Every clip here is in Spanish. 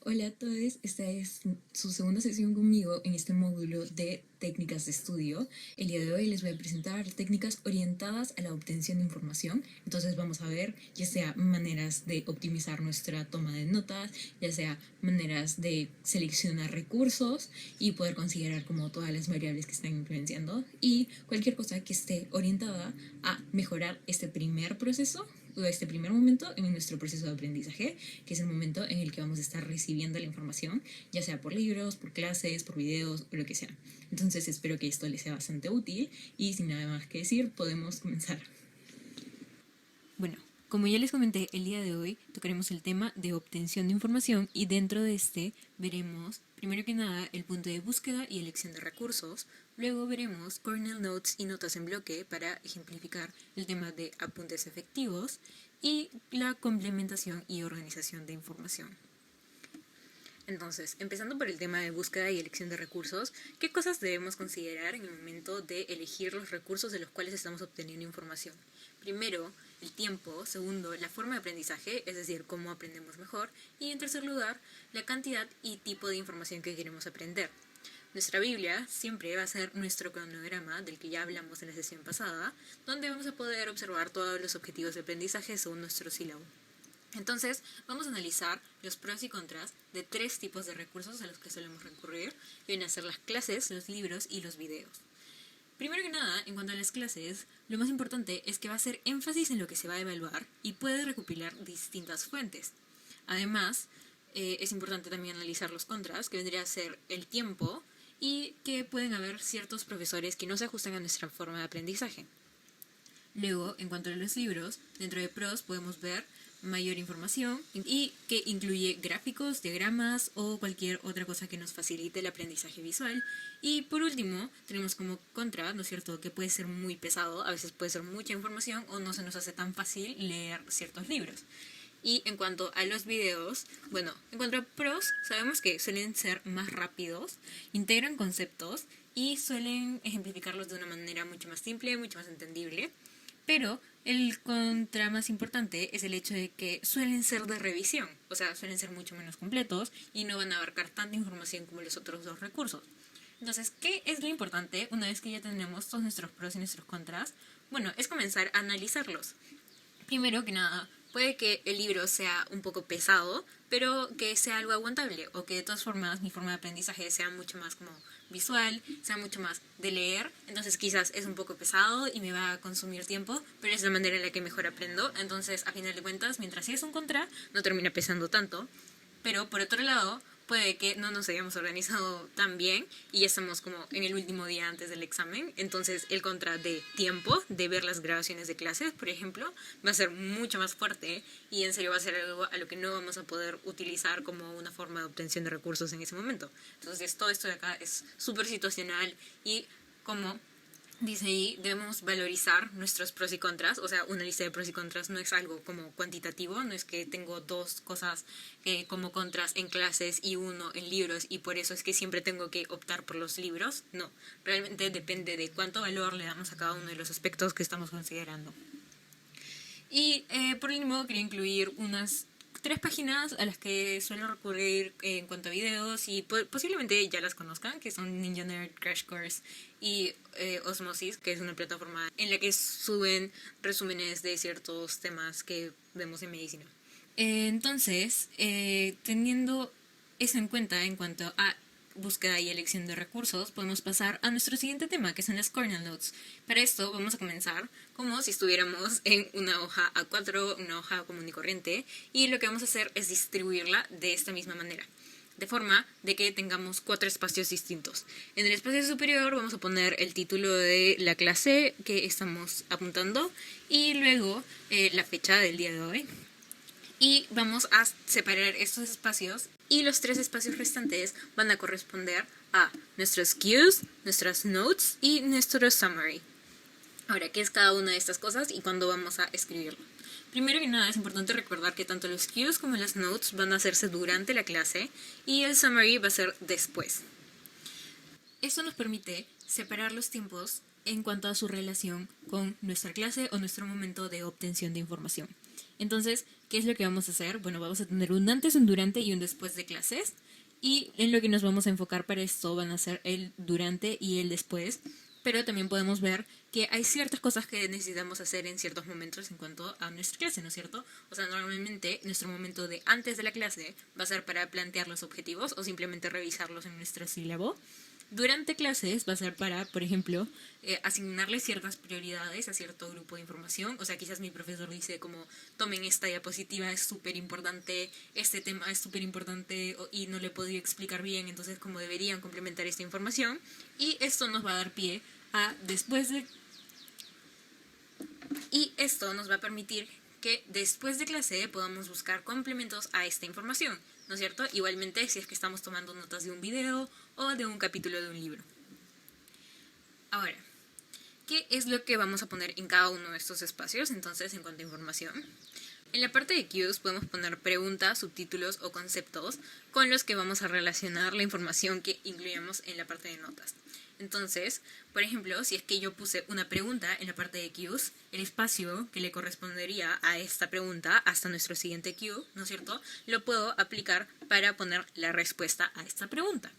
Hola a todos, esta es su segunda sesión conmigo en este módulo de técnicas de estudio. El día de hoy les voy a presentar técnicas orientadas a la obtención de información. Entonces vamos a ver ya sea maneras de optimizar nuestra toma de notas, ya sea maneras de seleccionar recursos y poder considerar como todas las variables que están influenciando y cualquier cosa que esté orientada a mejorar este primer proceso o este primer momento en nuestro proceso de aprendizaje, que es el momento en el que vamos a estar recibiendo la información, ya sea por libros, por clases, por videos o lo que sea. Entonces espero que esto les sea bastante útil y sin nada más que decir, podemos comenzar. Bueno, como ya les comenté, el día de hoy tocaremos el tema de obtención de información y dentro de este veremos, primero que nada, el punto de búsqueda y elección de recursos. Luego veremos Cornell Notes y notas en bloque para ejemplificar el tema de apuntes efectivos y la complementación y organización de información. Entonces, empezando por el tema de búsqueda y elección de recursos, ¿qué cosas debemos considerar en el momento de elegir los recursos de los cuales estamos obteniendo información? Primero, el tiempo. Segundo, la forma de aprendizaje, es decir, cómo aprendemos mejor. Y en tercer lugar, la cantidad y tipo de información que queremos aprender. Nuestra Biblia siempre va a ser nuestro cronograma, del que ya hablamos en la sesión pasada, donde vamos a poder observar todos los objetivos de aprendizaje según nuestro sílabo. Entonces, vamos a analizar los pros y contras de 3 tipos de recursos a los que solemos recurrir, que vienen a ser las clases, los libros y los videos. Primero que nada, en cuanto a las clases, lo más importante es que va a hacer énfasis en lo que se va a evaluar y puede recopilar distintas fuentes. Además, es importante también analizar los contras, que vendría a ser el tiempo y que pueden haber ciertos profesores que no se ajustan a nuestra forma de aprendizaje. Luego, en cuanto a los libros, dentro de pros podemos ver mayor información y que incluye gráficos, diagramas o cualquier otra cosa que nos facilite el aprendizaje visual. Y por último, tenemos como contra, ¿no es cierto?, que puede ser muy pesado, a veces puede ser mucha información o no se nos hace tan fácil leer ciertos libros. Y en cuanto a los videos, bueno, en cuanto a pros, sabemos que suelen ser más rápidos, integran conceptos y suelen ejemplificarlos de una manera mucho más simple, mucho más entendible. Pero el contra más importante es el hecho de que suelen ser de revisión, o sea, suelen ser mucho menos completos y no van a abarcar tanta información como los otros dos recursos. Entonces, ¿qué es lo importante una vez que ya tenemos todos nuestros pros y nuestros contras? Bueno, es comenzar a analizarlos. Primero que nada, puede que el libro sea un poco pesado, pero que sea algo aguantable, o que de todas formas mi forma de aprendizaje sea mucho más como visual, sea mucho más de leer, entonces quizás es un poco pesado y me va a consumir tiempo, pero es la manera en la que mejor aprendo, entonces a final de cuentas, mientras sí es un contra, no termina pesando tanto. Pero por otro lado, puede que no nos hayamos organizado tan bien y ya estamos como en el último día antes del examen. Entonces el contra de tiempo, de ver las grabaciones de clases, por ejemplo, va a ser mucho más fuerte y en serio va a ser algo a lo que no vamos a poder utilizar como una forma de obtención de recursos en ese momento. Entonces todo esto de acá es súper situacional y como dice ahí, debemos valorizar nuestros pros y contras, o sea, una lista de pros y contras no es algo como cuantitativo, no es que tengo dos cosas como contras en clases y uno en libros y por eso es que siempre tengo que optar por los libros, no, realmente depende de cuánto valor le damos a cada uno de los aspectos que estamos considerando. Y por último quería incluir unas 3 páginas a las que suelo recurrir en cuanto a videos y posiblemente ya las conozcan, que son Ninja Nerd, Crash Course y Osmosis, que es una plataforma en la que suben resúmenes de ciertos temas que vemos en medicina. Entonces, teniendo eso en cuenta en cuanto a búsqueda y elección de recursos, podemos pasar a nuestro siguiente tema, que son las Cornell Notes. Para esto vamos a comenzar como si estuviéramos en una hoja A4, una hoja común y corriente, y lo que vamos a hacer es distribuirla de esta misma manera, de forma de que tengamos 4 espacios distintos. En el espacio superior vamos a poner el título de la clase que estamos apuntando y luego la fecha del día de hoy. Y vamos a separar estos espacios y los 3 espacios restantes van a corresponder a nuestros cues, nuestras notes y nuestro summary. Ahora, ¿qué es cada una de estas cosas y cuándo vamos a escribirlo? Primero que nada, es importante recordar que tanto los cues como las notes van a hacerse durante la clase y el summary va a ser después. Esto nos permite separar los tiempos en cuanto a su relación con nuestra clase o nuestro momento de obtención de información. Entonces, ¿qué es lo que vamos a hacer? Bueno, vamos a tener un antes, un durante y un después de clases. Y en lo que nos vamos a enfocar para esto van a ser el durante y el después. Pero también podemos ver que hay ciertas cosas que necesitamos hacer en ciertos momentos en cuanto a nuestra clase, ¿no es cierto? O sea, normalmente nuestro momento de antes de la clase va a ser para plantear los objetivos o simplemente revisarlos en nuestro sílabo. Durante clases va a ser para, por ejemplo, asignarle ciertas prioridades a cierto grupo de información. O sea, quizás mi profesor dice como, tomen esta diapositiva, es súper importante, este tema es súper importante y no le he podido explicar bien, entonces como deberían complementar esta información. Y esto nos va a dar pie a Y esto nos va a permitir que después de clase podamos buscar complementos a esta información, ¿no es cierto? Igualmente si es que estamos tomando notas de un video o de un capítulo de un libro. Ahora, ¿qué es lo que vamos a poner en cada uno de estos espacios? Entonces, en cuanto a información, en la parte de cues podemos poner preguntas, subtítulos o conceptos con los que vamos a relacionar la información que incluyamos en la parte de notas. Entonces, por ejemplo, si es que yo puse una pregunta en la parte de cues, el espacio que le correspondería a esta pregunta hasta nuestro siguiente cue, ¿no es cierto?, lo puedo aplicar para poner la respuesta a esta pregunta.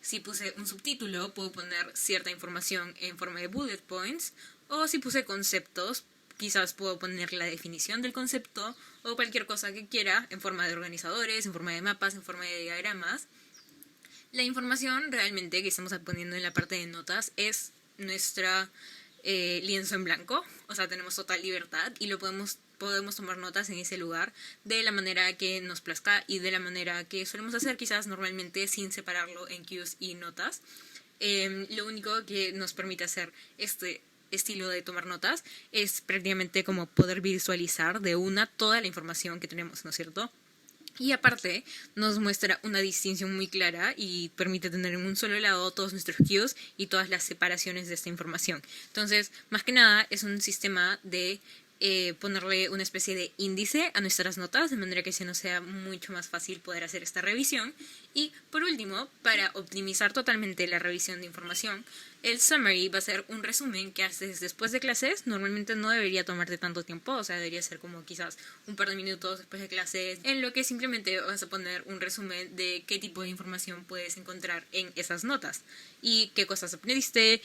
Si puse un subtítulo, puedo poner cierta información en forma de bullet points, o si puse conceptos, quizás puedo poner la definición del concepto o cualquier cosa que quiera en forma de organizadores, en forma de mapas, en forma de diagramas. La información realmente que estamos poniendo en la parte de notas es nuestra lienzo en blanco, o sea, tenemos total libertad y lo podemos tomar notas en ese lugar de la manera que nos plazca y de la manera que solemos hacer quizás normalmente sin separarlo en cues y notas. Lo único que nos permite hacer este estilo de tomar notas es prácticamente como poder visualizar de una toda la información que tenemos, ¿no es cierto? Y aparte nos muestra una distinción muy clara y permite tener en un solo lado todos nuestros cues y todas las separaciones de esta información. Entonces, más que nada, es un sistema de ponerle una especie de índice a nuestras notas, de manera que se nos sea mucho más fácil poder hacer esta revisión. Y por último, para optimizar totalmente la revisión de información, el summary va a ser un resumen que haces después de clases. Normalmente no debería tomarte tanto tiempo, o sea, debería ser como quizás un par de minutos después de clases, en lo que simplemente vas a poner un resumen de qué tipo de información puedes encontrar en esas notas y qué cosas aprendiste,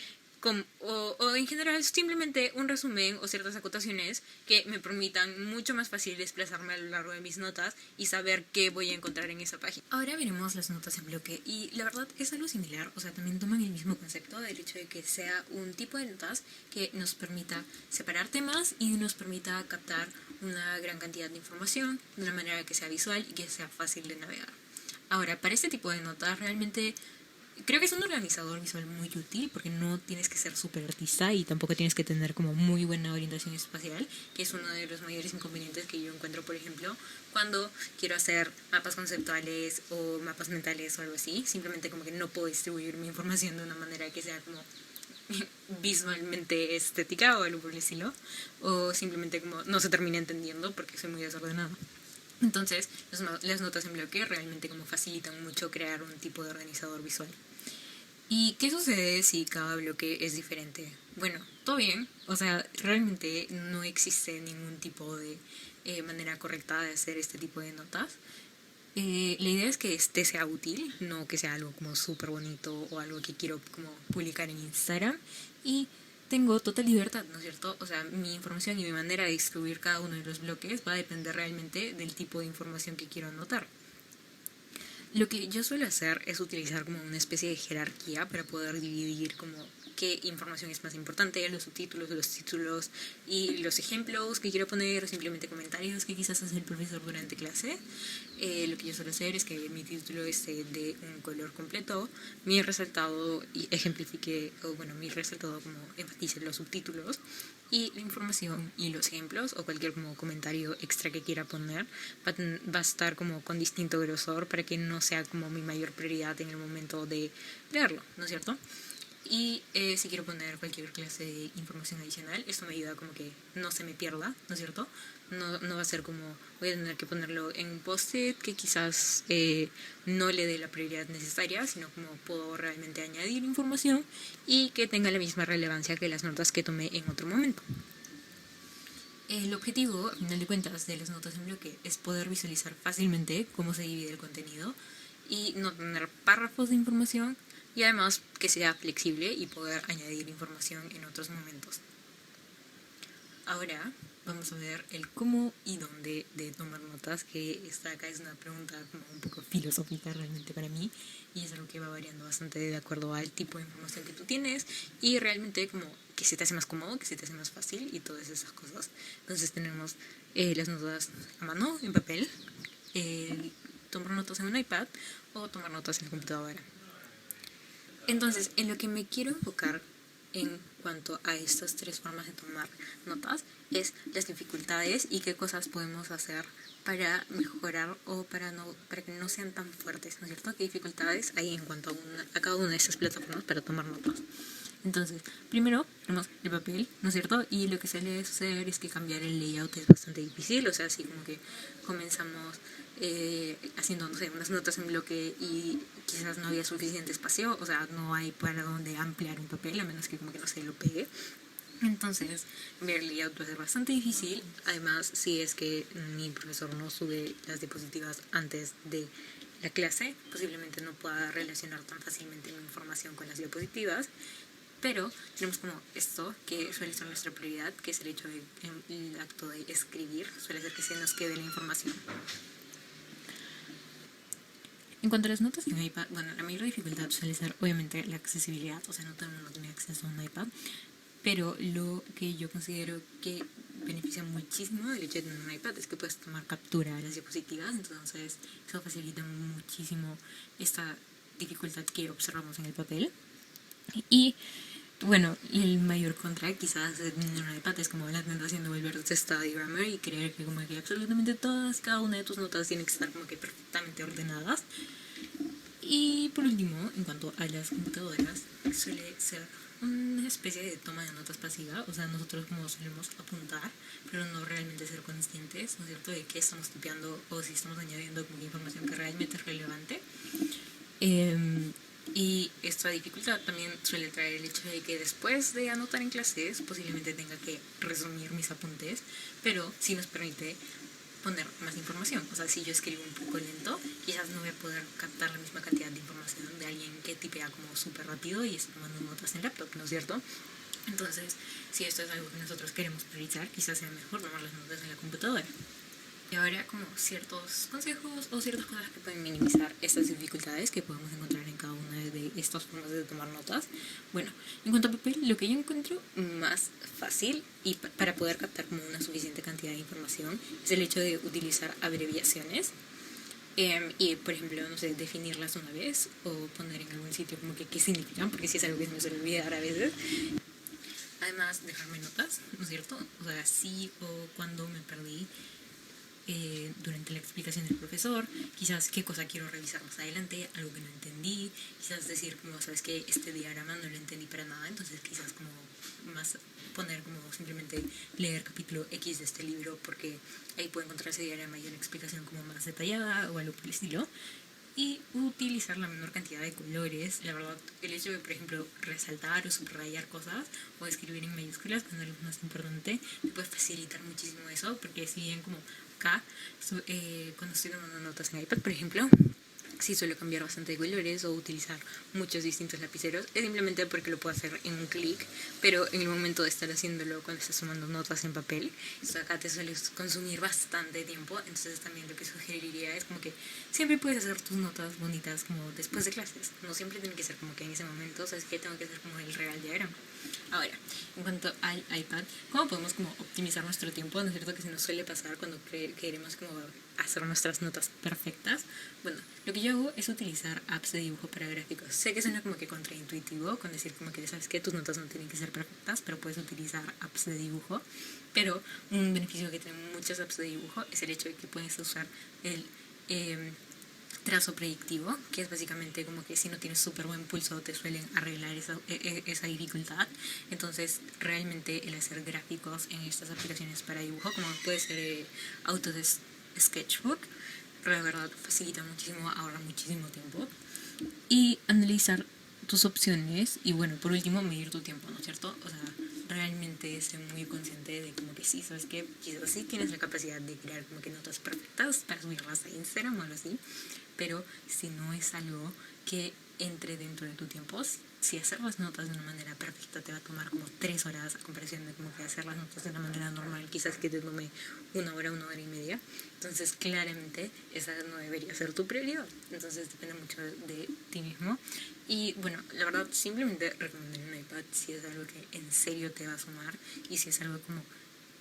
o en general simplemente un resumen o ciertas acotaciones que me permitan mucho más fácil desplazarme a lo largo de mis notas y saber qué voy a encontrar en esa página. Ahora veremos las notas en bloque y la verdad es algo similar, o sea, también toman el mismo concepto del hecho de que sea un tipo de notas que nos permita separar temas y nos permita captar una gran cantidad de información de una manera que sea visual y que sea fácil de navegar. Ahora, para este tipo de notas realmente creo que es un organizador visual muy útil porque no tienes que ser súper artista y tampoco tienes que tener como muy buena orientación espacial, que es uno de los mayores inconvenientes que yo encuentro, por ejemplo, cuando quiero hacer mapas conceptuales o mapas mentales o algo así. Simplemente como que no puedo distribuir mi información de una manera que sea como visualmente estética o algo por el estilo, o simplemente como no se termina entendiendo porque soy muy desordenado. Entonces, las notas en bloque realmente como facilitan mucho crear un tipo de organizador visual. ¿Y qué sucede si cada bloque es diferente? Bueno, todo bien, o sea, realmente no existe ningún tipo de manera correcta de hacer este tipo de notas. La idea es que este sea útil, no que sea algo como súper bonito o algo que quiero como publicar en Instagram. Y tengo total libertad, ¿no es cierto? O sea, mi información y mi manera de distribuir cada uno de los bloques va a depender realmente del tipo de información que quiero anotar. Lo que yo suelo hacer es utilizar como una especie de jerarquía para poder dividir como qué información es más importante, los subtítulos, los títulos y los ejemplos que quiero poner, o simplemente comentarios que quizás hace el profesor durante clase. Lo que yo suelo hacer es que mi título esté de un color completo, mi resaltado y ejemplifique, o bueno, mi resaltado como enfatice los subtítulos, y la información y los ejemplos o cualquier como comentario extra que quiera poner va a estar como con distinto grosor para que no sea como mi mayor prioridad en el momento de leerlo, ¿no es cierto? Y si quiero poner cualquier clase de información adicional, esto me ayuda como que no se me pierda, ¿no es cierto? No va a ser como, voy a tener que ponerlo en un post-it que quizás no le dé la prioridad necesaria, sino como puedo realmente añadir información y que tenga la misma relevancia que las notas que tomé en otro momento. El objetivo, a final de cuentas, de las notas en bloque es poder visualizar fácilmente cómo se divide el contenido y no tener párrafos de información y además que sea flexible y poder añadir información en otros momentos. Ahora vamos a ver el cómo y dónde de tomar notas, que esta acá es una pregunta como un poco filosófica realmente para mí y es algo que va variando bastante de acuerdo al tipo de información que tú tienes y realmente como que se te hace más cómodo, que se te hace más fácil y todas esas cosas. Entonces tenemos las notas a mano, en papel, tomar notas en un iPad o tomar notas en la computadora. Entonces, en lo que me quiero enfocar en cuanto a estas tres formas de tomar notas es las dificultades y qué cosas podemos hacer para mejorar o para que no sean tan fuertes, ¿no es cierto? ¿Qué dificultades hay en cuanto a cada una de estas plataformas para tomar notas? Entonces, primero tenemos el papel, ¿no es cierto? Y lo que suele suceder es que cambiar el layout es bastante difícil, o sea, así como que comenzamos haciendo, no sé, unas notas en bloque y quizás no había suficiente espacio, o sea, no hay para donde ampliar un papel, a menos que como que no se lo pegue. Entonces, ver el layout va a ser bastante difícil. Además, si es que mi profesor no sube las diapositivas antes de la clase, posiblemente no pueda relacionar tan fácilmente la información con las diapositivas. Pero tenemos como esto, que suele ser nuestra prioridad, que es el hecho del acto de escribir, suele ser que se nos quede la información. En cuanto a las notas en iPad, bueno, la mayor dificultad suele ser obviamente la accesibilidad, o sea, no todo el mundo tiene acceso a un iPad, pero lo que yo considero que beneficia muchísimo del hecho de tener un iPad es que puedes tomar captura de las diapositivas, entonces eso facilita muchísimo esta dificultad que observamos en el papel. Y bueno, el mayor contra quizás de tener un iPad es como la tentación de volverse Studygrammer y creer que como que absolutamente todas, cada una de tus notas tienen que estar como que perfectamente ordenadas. Y por último, en cuanto a las computadoras, suele ser una especie de toma de notas pasiva, o sea, nosotros como solemos apuntar, pero no realmente ser conscientes, ¿no es cierto?, de qué estamos tipeando o si estamos añadiendo como información que realmente es relevante. Y esta dificultad también suele traer el hecho de que después de anotar en clases posiblemente tenga que resumir mis apuntes, pero sí nos permite poner más información. O sea, si yo escribo un poco lento, quizás no voy a poder captar la misma cantidad de información de alguien que tipea como súper rápido y está tomando notas en laptop, ¿no es cierto? Entonces, si esto es algo que nosotros queremos priorizar, quizás sea mejor tomar las notas en la computadora. Y ahora como ciertos consejos o ciertas cosas que pueden minimizar estas dificultades que podemos encontrar en cada una de estas formas de tomar notas. Bueno, en cuanto a papel, lo que yo encuentro más fácil y para poder captar como una suficiente cantidad de información es el hecho de utilizar abreviaciones. Y por ejemplo, no sé, definirlas una vez o poner en algún sitio como que qué significan, porque si es algo que se me suele olvidar a veces. Además, dejarme notas, ¿no es cierto? O sea, sí o cuando me perdí durante la explicación del profesor, quizás qué cosa quiero revisar más adelante, algo que no entendí, quizás decir como, sabes que este diagrama no lo entendí para nada, entonces quizás como más poner como simplemente leer capítulo X de este libro porque ahí puedo encontrar ese diagrama y una explicación como más detallada o algo por el estilo. Y utilizar la menor cantidad de colores. La verdad, el hecho de, por ejemplo, resaltar o subrayar cosas o escribir en mayúsculas, cuando es lo más importante, te puede facilitar muchísimo eso, porque si bien como acá, cuando estoy tomando notas en iPad, por ejemplo, sí suelo cambiar bastante de colores o utilizar muchos distintos lapiceros, es simplemente porque lo puedo hacer en un clic, pero en el momento de estar haciéndolo cuando estás tomando notas en papel, eso acá te suele consumir bastante tiempo, entonces también lo que sugeriría es como que siempre puedes hacer tus notas bonitas como después de clases, no siempre tiene que ser como que en ese momento, sabes que tengo que hacer como el real diagrama. Ahora, en cuanto al iPad, ¿cómo podemos como optimizar nuestro tiempo? ¿No es cierto que se nos suele pasar cuando queremos como hacer nuestras notas perfectas? Bueno, lo que yo hago es utilizar apps de dibujo para gráficos. Sé que suena como que contraintuitivo con decir como que sabes que tus notas no tienen que ser perfectas, pero puedes utilizar apps de dibujo. Pero un beneficio que tienen muchas apps de dibujo es el hecho de que puedes usar el trazo predictivo, que es básicamente como que si no tienes súper buen pulso te suelen arreglar esa dificultad. Entonces realmente el hacer gráficos en estas aplicaciones para dibujo, como puede ser Autodesk Sketchbook, pero la verdad facilita muchísimo, ahorra muchísimo tiempo. Y analizar tus opciones y bueno, por último, medir tu tiempo, ¿no es cierto? O sea, realmente estoy muy consciente de como que sí, sabes que quizás sí tienes la capacidad de crear como que notas perfectas para subirlas a Instagram o algo así, pero si no es algo que entre dentro de tu tiempo, si hacer las notas de una manera perfecta te va a tomar como 3 horas a comparación de como que hacer las notas de una manera normal, quizás que te tome 1 hora y media, entonces claramente esa no debería ser tu prioridad, entonces depende mucho de ti mismo. Y bueno, la verdad simplemente recomendaría un iPad si es algo que en serio te va a sumar y si es algo como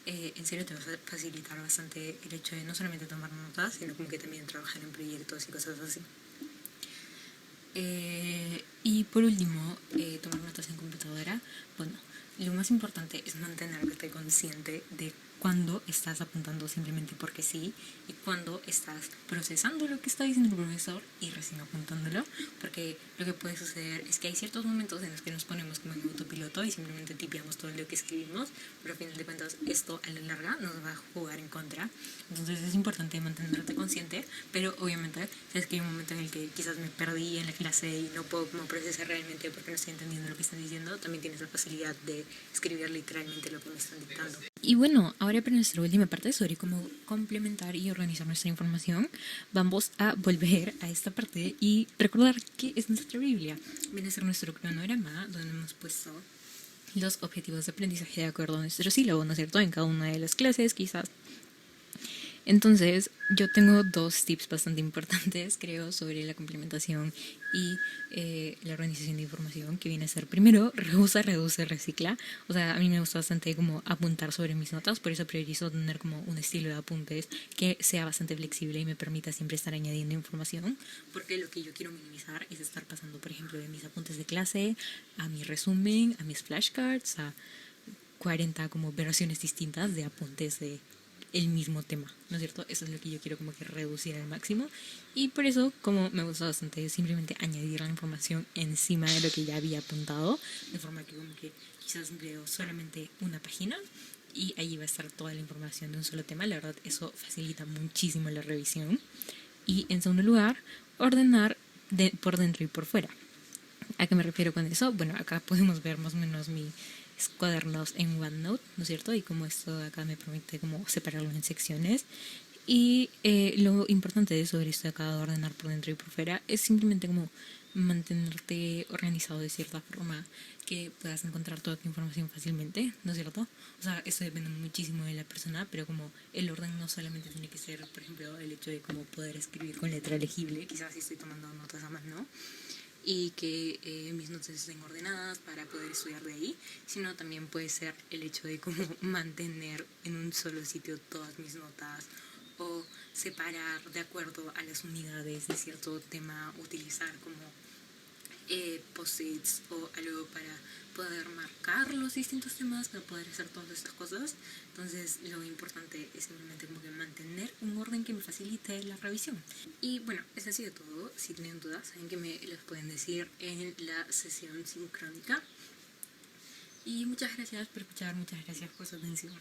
en serio te va a facilitar bastante el hecho de no solamente tomar notas, sino como que también trabajar en proyectos y cosas así. Y por último, tomar notas en computadora. Bueno, lo más importante es mantenerte consciente de cuándo estás apuntando simplemente porque sí y cuándo estás procesando lo que está diciendo el profesor y recién apuntándolo, porque lo que puede suceder es que hay ciertos momentos en los que nos ponemos como en autopiloto y simplemente tipeamos todo lo que escribimos, pero a fin de cuentas esto a la larga nos va a jugar en contra. Entonces es importante mantenerte consciente, pero obviamente sabes que hay un momento en el que quizás me perdí en la clase y no puedo como procesar realmente porque no estoy entendiendo lo que están diciendo. También tienes la facilidad de escribir literalmente lo que me están dictando. Y bueno, ahora para nuestra última parte sobre cómo complementar y organizar nuestra información, vamos a volver a esta parte y recordar que es nuestra Biblia. Viene a ser nuestro cronograma donde hemos puesto los objetivos de aprendizaje de acuerdo a nuestro sílabo, ¿no es cierto? En cada una de las clases, quizás. Entonces, yo tengo 2 tips bastante importantes, creo, sobre la complementación y la organización de información, que viene a ser, primero, reusa, reduce, recicla. O sea, a mí me gusta bastante como apuntar sobre mis notas, por eso priorizo tener como un estilo de apuntes que sea bastante flexible y me permita siempre estar añadiendo información, porque lo que yo quiero minimizar es estar pasando, por ejemplo, de mis apuntes de clase a mi resumen, a mis flashcards, a 40 como versiones distintas de apuntes de el mismo tema, ¿no es cierto? Eso es lo que yo quiero como que reducir al máximo y por eso como me gusta bastante simplemente añadir la información encima de lo que ya había apuntado, de forma que como que quizás leo solamente una página y ahí va a estar toda la información de un solo tema. La verdad eso facilita muchísimo la revisión. Y en segundo lugar, ordenar por dentro y por fuera. ¿A qué me refiero con eso? Bueno, acá podemos ver más o menos mis cuadernos en OneNote, ¿no es cierto? Y como esto acá me permite como separarlo en secciones. Y lo importante sobre esto de acá de ordenar por dentro y por fuera es simplemente como mantenerte organizado de cierta forma que puedas encontrar toda tu información fácilmente, ¿no es cierto? O sea, eso depende muchísimo de la persona, pero como el orden no solamente tiene que ser, por ejemplo, el hecho de como poder escribir con letra legible, quizás si estoy tomando notas a mano, y que mis notas estén ordenadas para poder estudiar de ahí, sino también puede ser el hecho de como mantener en un solo sitio todas mis notas o separar de acuerdo a las unidades de cierto tema, utilizar como post-its o algo para poder marcar los distintos temas, para poder hacer todas estas cosas. Entonces lo importante es simplemente como que mantener un orden que me facilite la revisión. Y bueno, eso ha sido todo. Si tienen dudas, saben que me las pueden decir en la sesión sincrónica. Y muchas gracias por escuchar, muchas gracias por su atención.